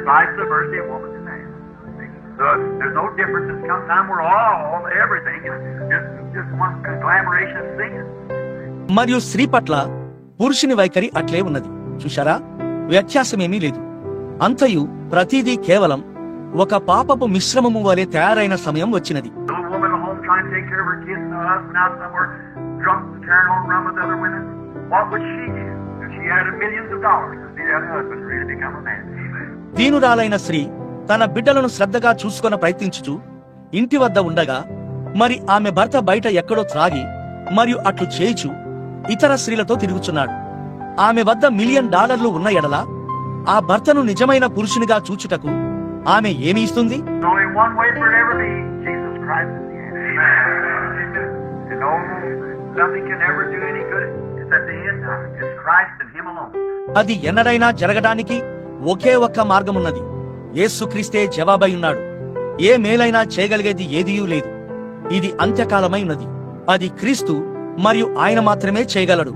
vice versa, woman to man. So there's no difference. There's some time we're all everything. Just one conglomeration of sin. మరియు స్త్రీ పట్ల పురుషుని వైఖరి అట్లే ఉన్నది. చూశారా, వ్యత్యాసమేమీ లేదు. అంతయు ప్రతిదీ కేవలం ఒక పాపపు మిశ్రమము వలె తయారైన సమయం వచ్చినది. దీనురాలైన స్త్రీ తన బిడ్డలను శ్రద్ధగా చూసుకొన ప్రయత్నించుచు ఇంటి వద్ద ఉండగా, మరి ఆమె భర్త బయట ఎక్కడో త్రాగి మరియు అట్లు చేయుచు ఇతర స్త్రీలతో తిరుగుచున్నాడు. ఆమె వద్ద $1,000,000 ఉన్న ఎడల ఆ భర్తను నిజమైన పురుషునిగా చూచుటకు ఆమె ఏమి ఇస్తుంది? అది ఎన్నడైనా జరగడానికి ఒకే ఒక్క మార్గమున్నది. యేసుక్రీస్తే జవాబై ఉన్నాడు. ఏ మేలైనా చేయగలిగేది ఏదీయూ లేదు. ఇది అంత్యకాలమై ఉన్నది. అది క్రీస్తు మరియు ఆయన మాత్రమే చేయగలడు.